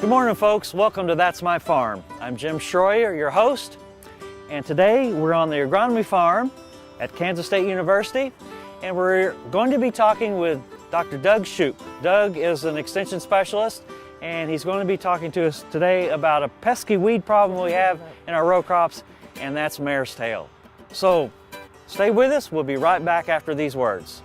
Good morning, folks. Welcome to That's My Farm. I'm Jim Shroyer, your host, and today we're on the Agronomy Farm at Kansas State University, and we're going to be talking with Dr. Doug Shoup. Doug is an extension specialist, and he's going to be talking to us today about a pesky weed problem we have in our row crops, and that's Marestail. So stay with us. We'll be right back after these words.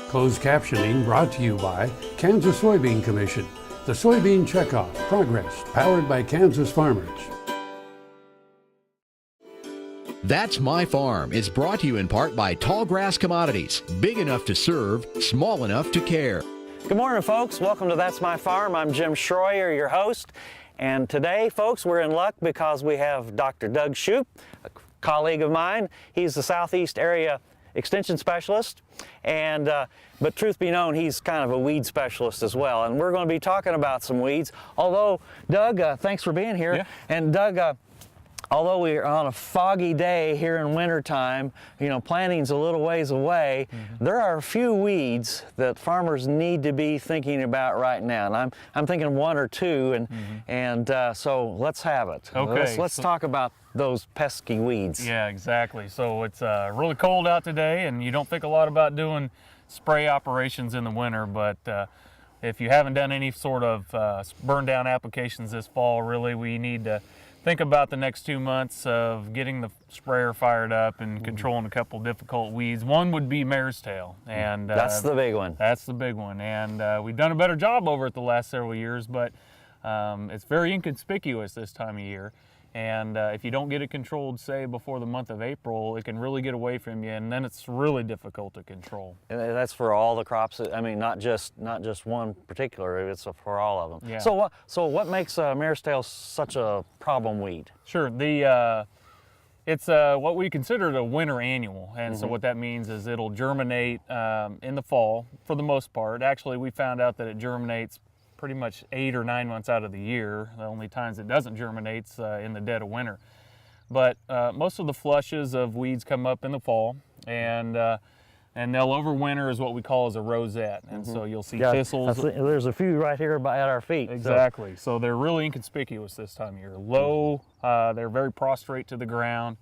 Closed captioning brought to you by Kansas Soybean Commission. The Soybean Checkoff Progress, powered by Kansas farmers. That's My Farm is brought to you in part by Tallgrass Commodities. Big enough to serve, small enough to care. Good morning, folks. Welcome to That's My Farm. I'm Jim Shroyer, your host. And today, folks, we're in luck because we have Dr. Doug Shoup, a colleague of mine. He's the Southeast area extension specialist, and but truth be known, he's kind of a weed specialist as well, and we're going to be talking about some weeds. Although, Doug, thanks for being here. Yeah. And Doug, although we're on a foggy day here in wintertime, you know, planting's a little ways away, there are a few weeds that farmers need to be thinking about right now, and I'm thinking one or two, and so let's have it. Okay. Let's talk about those pesky weeds. Yeah, exactly. So it's really cold out today, and you don't think a lot about doing spray operations in the winter, but if you haven't done any sort of burn down applications this fall, really we need to think about the next 2 months of getting the sprayer fired up and controlling a couple difficult weeds. One would be Marestail, and that's the big one. That's the big one, and we've done a better job over it the last several years, but it's very inconspicuous this time of year. And if you don't get it controlled, say, before the month of April, it can really get away from you, and then it's really difficult to control. And that's for all the crops. I mean, not just one particular. It's for all of them. Yeah. So what makes Marestail such a problem weed? Sure. It's what we consider a winter annual, and so what that means is it'll germinate in the fall for the most part. Actually, we found out that it germinates pretty much 8 or 9 months out of the year. The only times it doesn't germinate's in the dead of winter. But most of the flushes of weeds come up in the fall, and they'll overwinter as what we call as a rosette. And so you'll see thistles. There's a few right here at our feet. Exactly. So they're really inconspicuous this time of year. Low, they're very prostrate to the ground.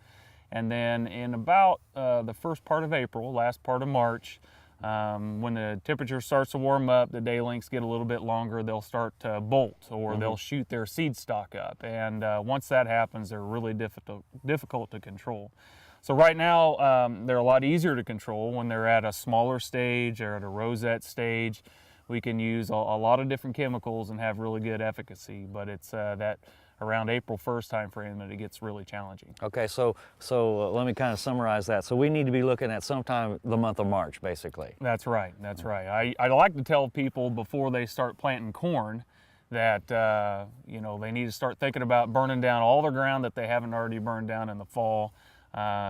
And then in about the first part of April, last part of March, when the temperature starts to warm up, the day lengths get a little bit longer, they'll start to bolt, or they'll shoot their seed stock up. And once that happens, they're really difficult to control. So right now, they're a lot easier to control when they're at a smaller stage or at a rosette stage. We can use a lot of different chemicals and have really good efficacy, but it's that around April 1st time frame that it gets really challenging. Okay, so let me kind of summarize that. So we need to be looking at sometime the month of March, basically. That's right, that's right. I like to tell people before they start planting corn that you know, they need to start thinking about burning down all the ground that they haven't already burned down in the fall,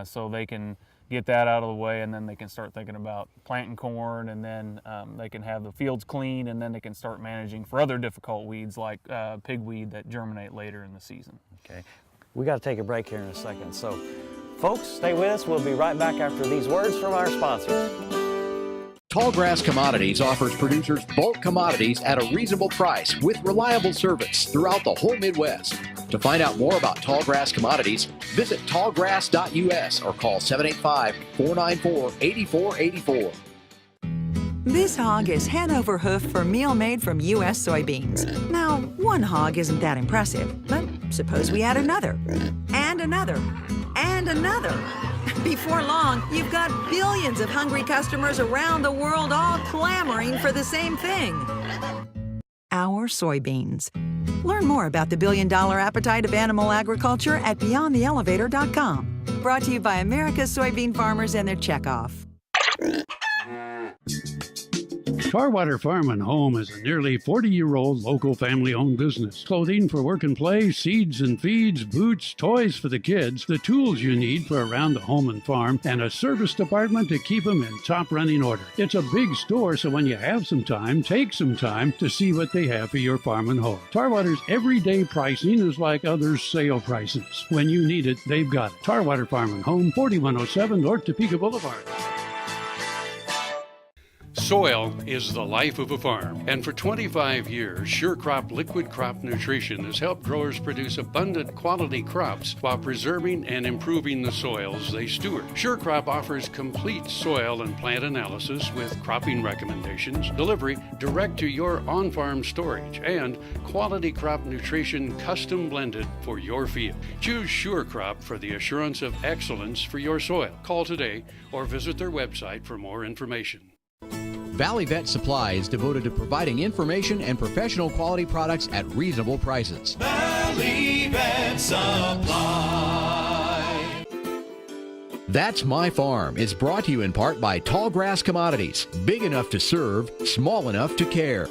so they can get that out of the way, and then they can start thinking about planting corn, and then they can have the fields clean, and then they can start managing for other difficult weeds like pigweed that germinate later in the season. Okay, we got to take a break here in a second. So folks, stay with us. We'll be right back after these words from our sponsors. Tallgrass Commodities offers producers bulk commodities at a reasonable price with reliable service throughout the whole Midwest. To find out more about Tallgrass Commodities, visit tallgrass.us or call 785-494-8484. This hog is head over hoof for meal made from U.S. soybeans. Now, one hog isn't that impressive, but suppose we add another, and another, and another. Before long, you've got billions of hungry customers around the world all clamoring for the same thing. Our soybeans. Learn more about the billion-dollar appetite of animal agriculture at BeyondTheElevator.com. Brought to you by America's soybean farmers and their checkoff. Tarwater Farm and Home is a nearly 40-year-old local family-owned business. Clothing for work and play, seeds and feeds, boots, toys for the kids, the tools you need for around the home and farm, and a service department to keep them in top running order. It's a big store, so when you have some time, take some time to see what they have for your farm and home. Tarwater's everyday pricing is like others' sale prices. When you need it, they've got it. Tarwater Farm and Home, 4107 North Topeka Boulevard. Soil is the life of a farm, and for 25 years, SureCrop Liquid Crop Nutrition has helped growers produce abundant quality crops while preserving and improving the soils they steward. SureCrop offers complete soil and plant analysis with cropping recommendations, delivery direct to your on-farm storage, and quality crop nutrition custom blended for your field. Choose SureCrop for the assurance of excellence for your soil. Call today or visit their website for more information. Valley Vet Supply is devoted to providing information and professional quality products at reasonable prices. Valley Vet Supply. That's My Farm is brought to you in part by Tallgrass Commodities. Big enough to serve, small enough to care.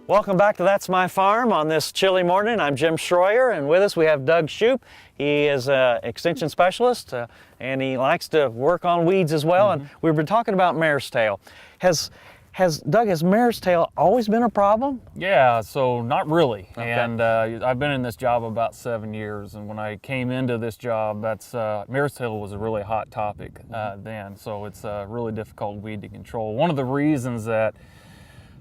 Welcome back to That's My Farm on this chilly morning. I'm Jim Shroyer, and with us we have Doug Shoup. He is an extension specialist, and he likes to work on weeds as well. And we've been talking about Marestail. Has Marestail always been a problem? Yeah, so not really. Okay. And I've been in this job about 7 years, and when I came into this job, Marestail was a really hot topic then. So it's a really difficult weed to control. One of the reasons that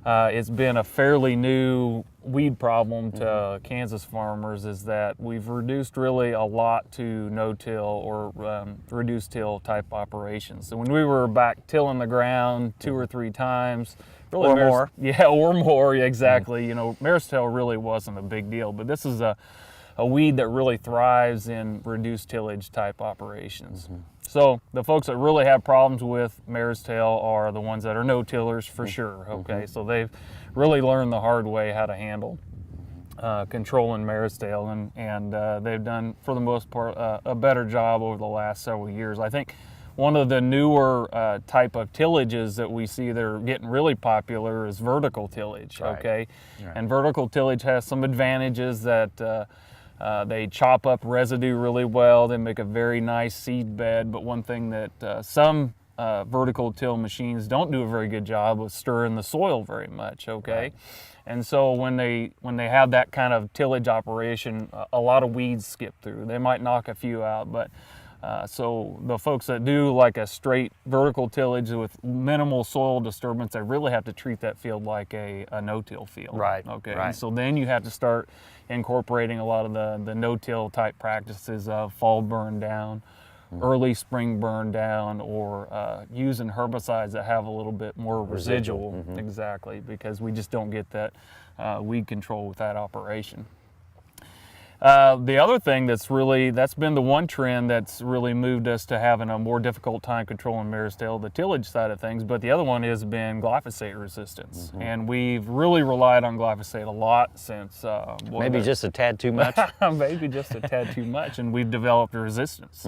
it's been a fairly new weed problem to Kansas farmers is that we've reduced really a lot to no-till or reduced till type operations. So when we were back tilling the ground 2 or 3 times, really or more. Yeah, or more, exactly. You know, Marestail really wasn't a big deal, but this is a weed that really thrives in reduced tillage type operations. So the folks that really have problems with Marestail are the ones that are no-tillers for sure, okay? So they've really learned the hard way how to handle controlling Marestail, and they've done, for the most part, a better job over the last several years. I think one of the newer type of tillages that we see that are getting really popular is vertical tillage, okay? Right. And vertical tillage has some advantages that they chop up residue really well. They make a very nice seed bed, but one thing that some vertical till machines don't do a very good job of stirring the soil very much, okay? Right. And so when they have that kind of tillage operation, a lot of weeds skip through. They might knock a few out, but so the folks that do like a straight vertical tillage with minimal soil disturbance, they really have to treat that field like a no-till field. Right. Okay. Right. And so then you have to start incorporating a lot of the no-till type practices of fall burn down, early spring burn down, or using herbicides that have a little bit more residual. Exactly, because we just don't get that weed control with that operation. The other thing that's been the one trend that's really moved us to having a more difficult time controlling Marestail, the tillage side of things, but the other one has been glyphosate resistance. And we've really relied on glyphosate a lot since... Maybe just a tad too much? Maybe just a tad too much, and we've developed a resistance.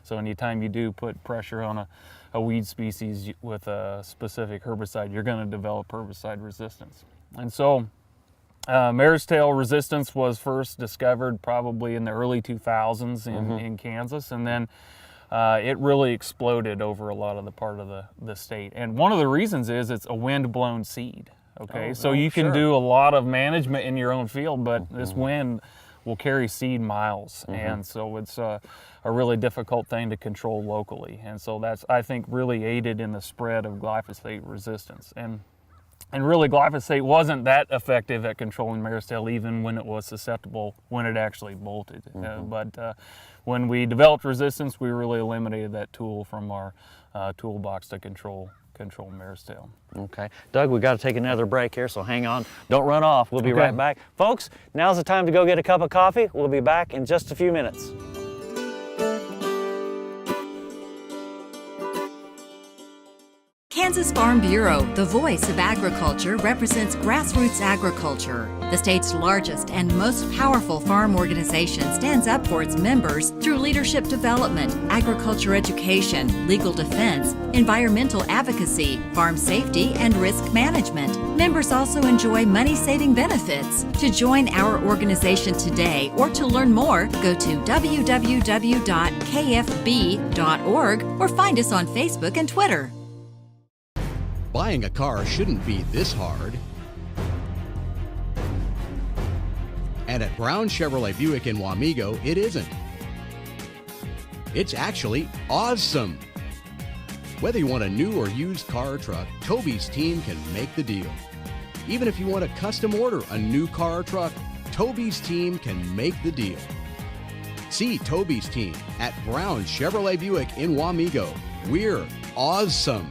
So anytime you do put pressure on a weed species with a specific herbicide, you're going to develop herbicide resistance. And so Marestail resistance was first discovered probably in the early 2000s in Kansas, and then it really exploded over a lot of the part of the state. And one of the reasons is it's a wind-blown seed, okay? So you can do a lot of management in your own field, but this wind will carry seed miles, and so it's a really difficult thing to control locally. And so that's, I think, really aided in the spread of glyphosate resistance. And really, glyphosate wasn't that effective at controlling Marestail even when it was susceptible, when it actually bolted. But when we developed resistance, we really eliminated that tool from our toolbox to control Marestail. Okay. Doug, we've got to take another break here, so hang on. Don't run off. We'll be right back. Folks, now's the time to go get a cup of coffee. We'll be back in just a few minutes. Kansas Farm Bureau, the voice of agriculture, represents grassroots agriculture. The state's largest and most powerful farm organization stands up for its members through leadership development, agriculture education, legal defense, environmental advocacy, farm safety, and risk management. Members also enjoy money-saving benefits. To join our organization today or to learn more, go to www.kfb.org or find us on Facebook and Twitter. Buying a car shouldn't be this hard. And at Brown Chevrolet Buick in Wamego, it isn't. It's actually awesome. Whether you want a new or used car or truck, Toby's team can make the deal. Even if you want to custom order a new car or truck, Toby's team can make the deal. See Toby's team at Brown Chevrolet Buick in Wamego. We're awesome.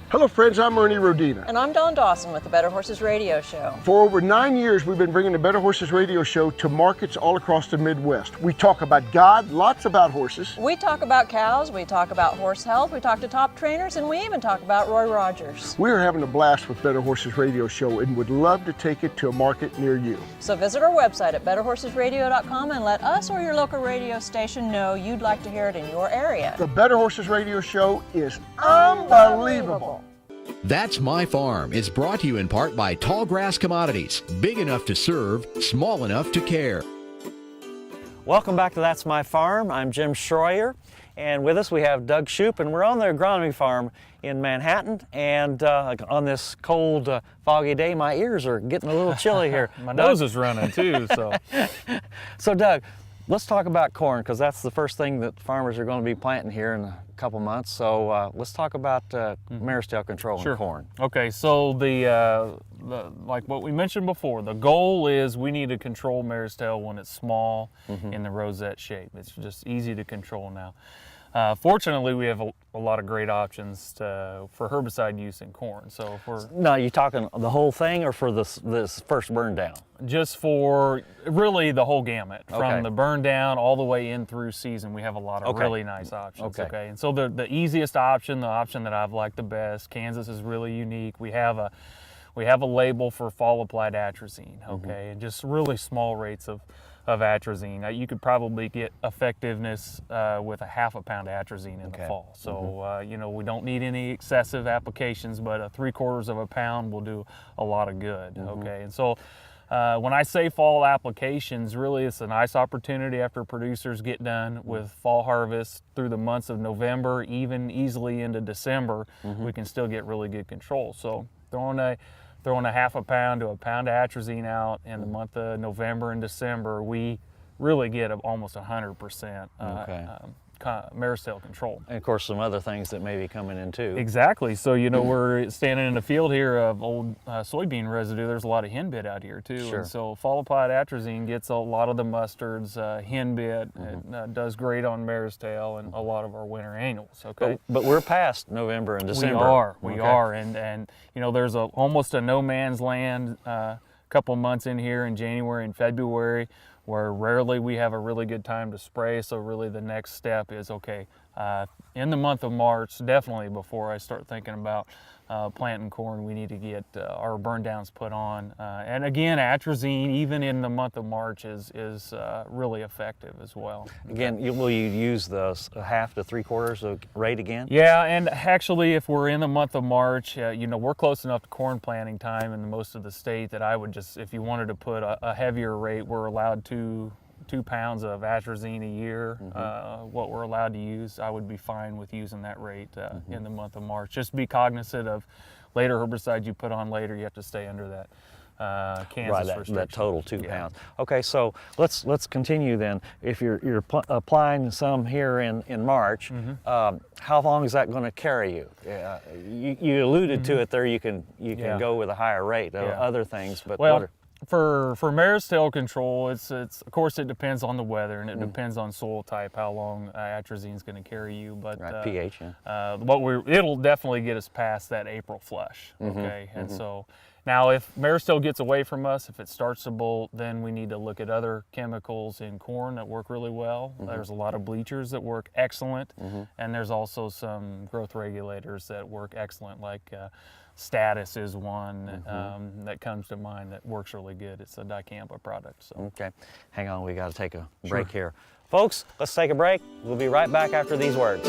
Hello friends, I'm Ernie Rodina. And I'm Dawn Dawson with the Better Horses Radio Show. For over 9 years, we've been bringing the Better Horses Radio Show to markets all across the Midwest. We talk about God, lots about horses. We talk about cows, we talk about horse health, we talk to top trainers, and we even talk about Roy Rogers. We're having a blast with Better Horses Radio Show and would love to take it to a market near you. So visit our website at betterhorsesradio.com and let us or your local radio station know you'd like to hear it in your area. The Better Horses Radio Show is unbelievable. That's My Farm is brought to you in part by Tallgrass Commodities. Big enough to serve, small enough to care. Welcome back to That's My Farm. I'm Jim Shroyer, and with us we have Doug Shoup, and we're on the Agronomy Farm in Manhattan. And on this cold, foggy day, my ears are getting a little chilly here. My nose is running too. So Doug, let's talk about corn, because that's the first thing that farmers are going to be planting here in a couple months. So let's talk about Marestail control in corn. Okay, so the like what we mentioned before, the goal is we need to control Marestail when it's small in the rosette shape. It's just easy to control now. Fortunately, we have a lot of great options for herbicide use in corn. So for now, you talking the whole thing, or for this first burn down? Just for really the whole gamut, from the burn down all the way in through season. We have a lot of really nice options. Okay, and so the easiest option, the option that I've liked the best, Kansas is really unique. We have a label for fall applied atrazine. Okay, and just really small rates of atrazine. You could probably get effectiveness with a half a pound of atrazine in the fall. So you know, we don't need any excessive applications, but a 3/4 of a pound will do a lot of good. Okay, and so when I say fall applications, really it's a nice opportunity after producers get done with fall harvest through the months of November, even easily into December. We can still get really good control. So throwing a half a pound to a pound of atrazine out in the month of November and December, we really get almost 100% Marestail control. And of course some other things that may be coming in too. Exactly. So you know, we're standing in a field here of old soybean residue. There's a lot of henbit out here too. Sure. And so fall applied atrazine gets a lot of the mustards, henbit. It does great on Marestail and a lot of our winter annuals. Okay. But we're past November and December. We are, and you know, there's almost a no man's land couple months in here in January and February, where rarely we have a really good time to spray. So really the next step is, in the month of March, definitely before I start thinking about planting corn, we need to get our burn downs put on. And again, atrazine, even in the month of March, is really effective as well. Again, will you use the half to 3/4 of rate again? Yeah, and actually if we're in the month of March, you know, we're close enough to corn planting time in most of the state that I would just, if you wanted to put a heavier rate, we're allowed 2 pounds of atrazine a year. What we're allowed to use, I would be fine with using that rate in the month of March. Just be cognizant of later herbicides you put on later, you have to stay under that Kansas restriction. That total 2 pounds. Okay, so let's continue then. If you're applying some here in March, how long is that going to carry you? You alluded to it there. You can go with a higher rate. Other things, but For Marestail control, it's of course it depends on the weather and it depends on soil type, how long atrazine is going to carry you. But pH. It'll definitely get us past that April flush. Okay, and so now if Marestail gets away from us, if it starts to bolt, then we need to look at other chemicals in corn that work really well. There's a lot of bleachers that work excellent, and there's also some growth regulators that work excellent, like Status is one that comes to mind that works really good. It's a dicamba product. So. Okay, hang on, we got to take a break here. Folks, let's take a break. We'll be right back after these words.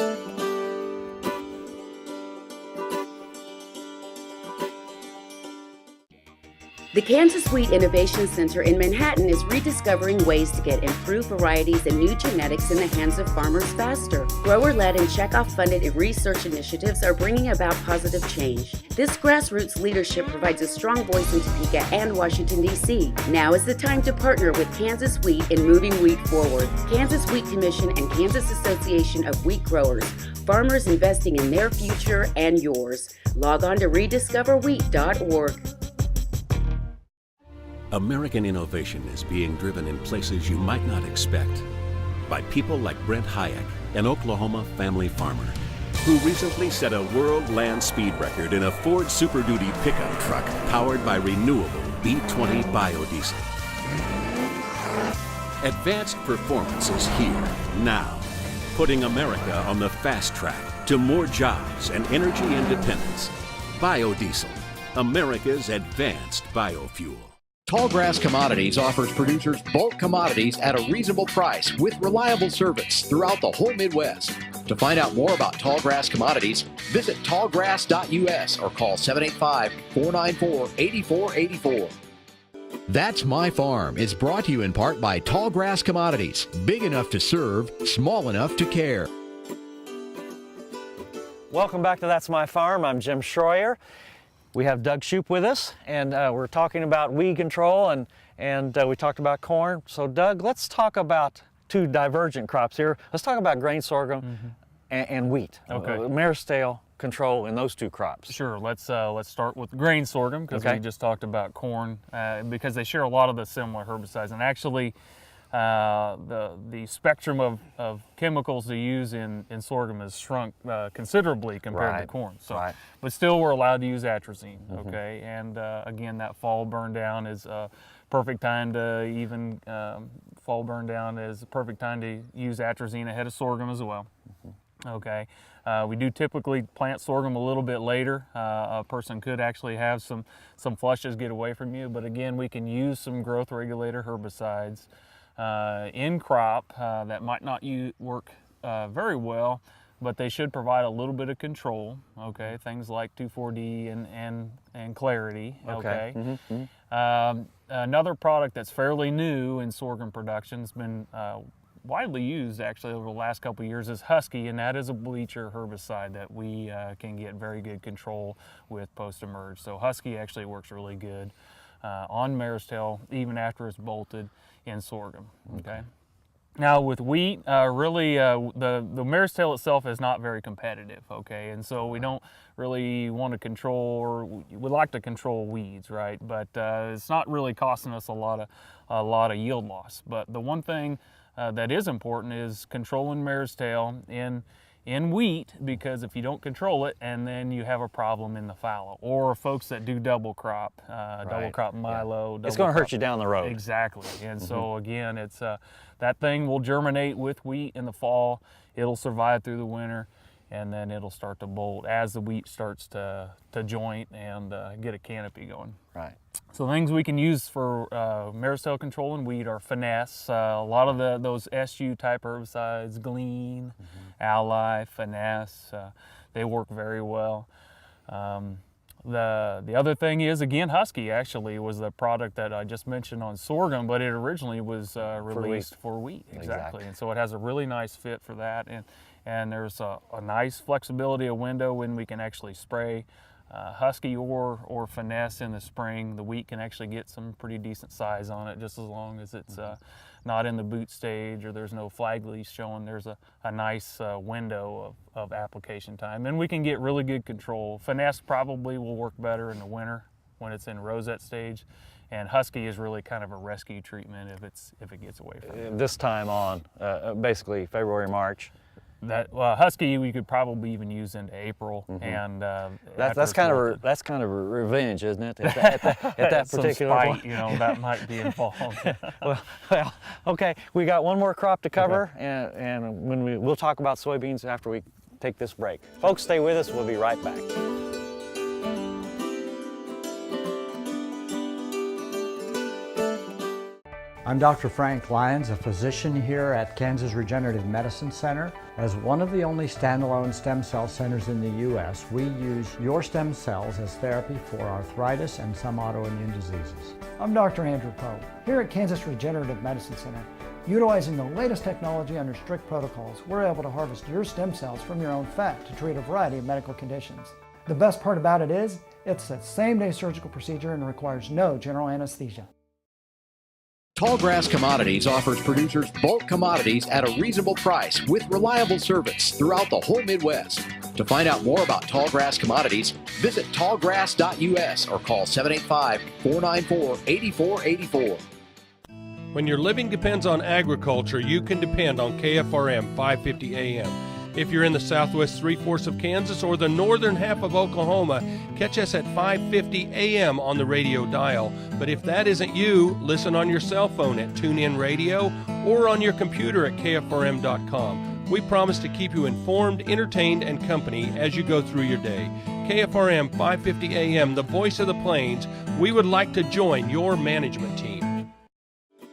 The Kansas Wheat Innovation Center in Manhattan is rediscovering ways to get improved varieties and new genetics in the hands of farmers faster. Grower-led and checkoff-funded research initiatives are bringing about positive change. This grassroots leadership provides a strong voice in Topeka and Washington, D.C. Now is the time to partner with Kansas Wheat in moving wheat forward. Kansas Wheat Commission and Kansas Association of Wheat Growers. Farmers investing in their future and yours. Log on to rediscoverwheat.org. American innovation is being driven in places you might not expect by people like Brent Hayek, an Oklahoma family farmer, who recently set a world land speed record in a Ford Super Duty pickup truck powered by renewable B20 biodiesel. Advanced performance is here, now, putting America on the fast track to more jobs and energy independence. Biodiesel, America's advanced biofuel. Tallgrass Commodities offers producers bulk commodities at a reasonable price with reliable service throughout the whole Midwest. To find out more about Tallgrass Commodities, visit tallgrass.us or call 785-494-8484. That's My Farm is brought to you in part by Tallgrass Commodities, big enough to serve, small enough to care. Welcome back to That's My Farm. I'm Jim Shroyer. We have Doug Shoup with us, and we're talking about weed control, and we talked about corn. So Doug, let's talk about two divergent crops here. Let's talk about grain sorghum and wheat. Okay. Marestail control in those two crops. Sure. Let's start with grain sorghum, because we just talked about corn, because they share a lot of the similar herbicides, and actually the spectrum of chemicals to use in sorghum has shrunk considerably compared to corn. So, but still, we're allowed to use atrazine. Okay, and again, that fall burn down is a perfect time to fall burn down is a perfect time to use atrazine ahead of sorghum as well. Okay, we do typically plant sorghum a little bit later. A person could actually have some flushes get away from you, but again, we can use some growth regulator herbicides in crop that might not work very well, but they should provide a little bit of control. Okay, things like 2,4-D and clarity. Okay. Another product that's fairly new in sorghum production has been widely used actually over the last couple of years is Husky, and that is a bleacher herbicide that we can get very good control with post-emerge. So Husky actually works really good on Marestail even after it's bolted in sorghum. Okay. Now with wheat, really the Marestail itself is not very competitive. Okay, and so we don't really want to control, or we like to control weeds, right? But it's not really costing us a lot of yield loss. But the one thing that is important is controlling Marestail in wheat, because if you don't control it and then you have a problem in the fallow, or folks that do double crop milo, it's going to hurt you down the road. Exactly. And so again, it's that thing will germinate with wheat in the fall, it'll survive through the winter, and then it'll start to bolt as the wheat starts to joint and get a canopy going. Right. So things we can use for Marestail control in wheat are Finesse, a lot of those SU type herbicides, Glean, Ally, Finesse, they work very well. The other thing is, again, Husky actually was the product that I just mentioned on sorghum, but it originally was released for wheat. Exactly. And so it has a really nice fit for that, and there's a nice flexibility, a window when we can actually spray Husky or Finesse in the spring. The wheat can actually get some pretty decent size on it, just as long as it's not in the boot stage or there's no flag leaf showing. There's a nice window of application time, and we can get really good control. Finesse probably will work better in the winter when it's in rosette stage, and Husky is really kind of a rescue treatment if it gets away from it. This time on, basically February, March. That Husky we could probably even use into April, and that's kind of revenge, isn't it? At that particular point, that might be involved. well, okay. We got one more crop to cover, and when we'll talk about soybeans after we take this break. Folks, stay with us. We'll be right back. I'm Dr. Frank Lyons, a physician here at Kansas Regenerative Medicine Center. As one of the only standalone stem cell centers in the U.S., we use your stem cells as therapy for arthritis and some autoimmune diseases. I'm Dr. Andrew Poe, here at Kansas Regenerative Medicine Center. Utilizing the latest technology under strict protocols, we're able to harvest your stem cells from your own fat to treat a variety of medical conditions. The best part about it is, it's a same-day surgical procedure and requires no general anesthesia. Tallgrass Commodities offers producers bulk commodities at a reasonable price with reliable service throughout the whole Midwest. To find out more about Tallgrass Commodities, visit tallgrass.us or call 785-494-8484. When your living depends on agriculture, you can depend on KFRM 550 AM. If you're in the southwest three-fourths of Kansas or the northern half of Oklahoma, catch us at 550 AM on the radio dial. But if that isn't you, listen on your cell phone at TuneIn Radio or on your computer at KFRM.com. We promise to keep you informed, entertained, and company as you go through your day. KFRM 550 AM, the voice of the plains. We would like to join your management team.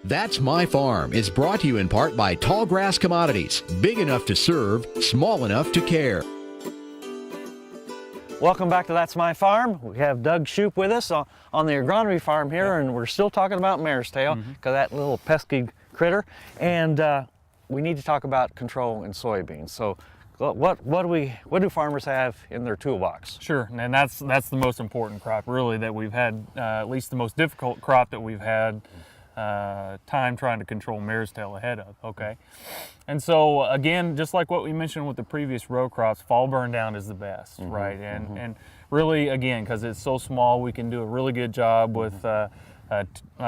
That's My Farm is brought to you in part by Tallgrass Commodities. Big enough to serve, small enough to care. Welcome back to That's My Farm. We have Doug Shoup with us on the Agronomy Farm here, and we're still talking about Marestail, because that little pesky critter. And we need to talk about control in soybeans. So what do farmers have in their toolbox? Sure, and that's the most important crop, really, that we've had, at least the most difficult crop that we've had time trying to control Marestail ahead of, okay? And so again, just like what we mentioned with the previous row crops, fall burn down is the best, right? And really, again, because it's so small, we can do a really good job with, I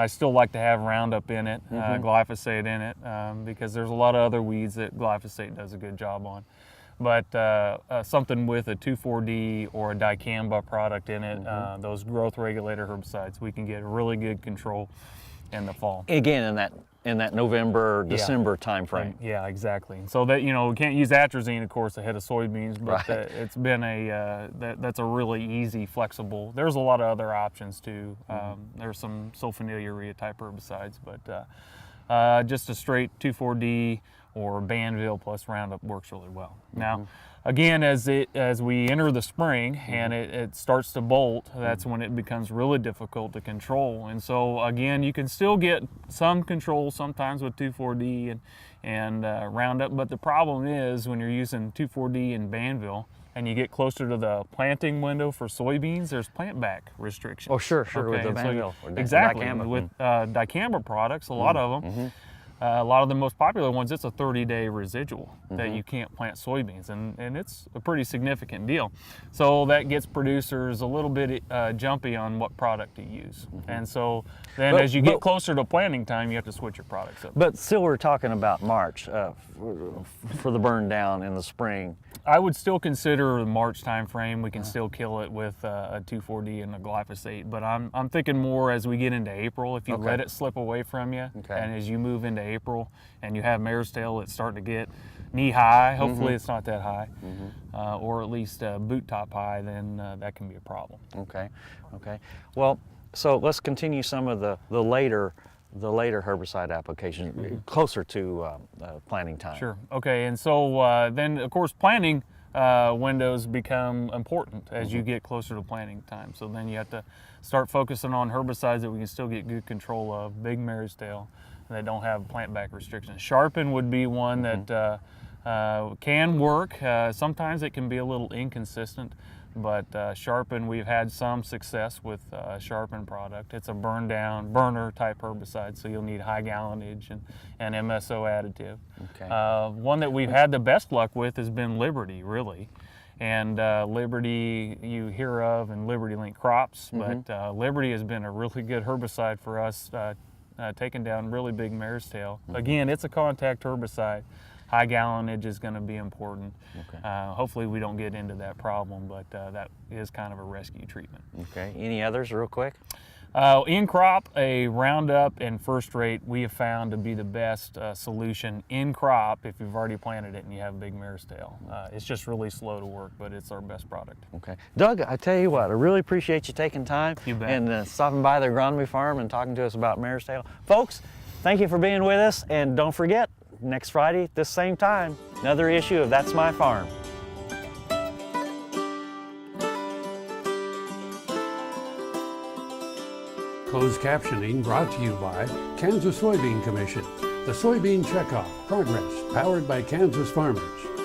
still like to have Roundup in it, glyphosate in it, because there's a lot of other weeds that glyphosate does a good job on. But something with a 2,4-D or a dicamba product in it, those growth regulator herbicides, we can get really good control in the fall. Again, in that November, December time frame. Yeah, exactly. So that, we can't use atrazine, of course, ahead of soybeans, but it's been that's a really easy, flexible. There's a lot of other options too. There's some sulfonylurea type herbicides, but just a straight 2,4-D or Banville plus Roundup works really well. Now, again, as we enter the spring and it starts to bolt, that's when it becomes really difficult to control. And so again, you can still get some control sometimes with 2,4-D and Roundup, but the problem is when you're using 2,4-D and Banville and you get closer to the planting window for soybeans, there's plant back restrictions. Oh, sure, with the Banville. Exactly, dicamba. with dicamba products, a lot of them. A lot of the most popular ones, it's a 30-day residual that you can't plant soybeans, and it's a pretty significant deal. So that gets producers a little bit jumpy on what product to use. And so then as you get closer to planting time, you have to switch your products up. But still, we're talking about March for the burn down in the spring. I would still consider the March time frame. We can still kill it with a 2,4-D and a glyphosate, but I'm thinking more as we get into April. If you let it slip away from you, and as you move into April and you have Marestail that's starting to get knee high, hopefully it's not that high, or at least boot top high, then that can be a problem. Okay. Well, so let's continue some of the later herbicide application closer to planting time. Sure. Okay. And so then, of course, planting windows become important as you get closer to planting time. So then you have to start focusing on herbicides that we can still get good control of, big Marestail, that don't have plant back restrictions. Sharpen would be one that can work. Sometimes it can be a little inconsistent. But Sharpen, we've had some success with Sharpen product. It's a burner type herbicide, so you'll need high gallonage and MSO additive. Okay. One that we've had the best luck with has been Liberty, really. And Liberty you hear of and Liberty Link crops, but Liberty has been a really good herbicide for us, taking down really big Marestail. Again, it's a contact herbicide. High gallonage is going to be important. Okay. Hopefully we don't get into that problem, but that is kind of a rescue treatment. Okay. Any others real quick? In crop, a Roundup and First Rate we have found to be the best solution in crop if you've already planted it and you have big Marestail. It's just really slow to work, but it's our best product. Okay. Doug, I tell you what, I really appreciate you taking time You bet. and stopping by the Agronomy Farm and talking to us about Marestail. Folks, Thank you for being with us, and don't forget, next Friday at this same time, another issue of That's My Farm. Closed captioning brought to you by Kansas Soybean Commission. The Soybean Checkoff Progress, powered by Kansas farmers.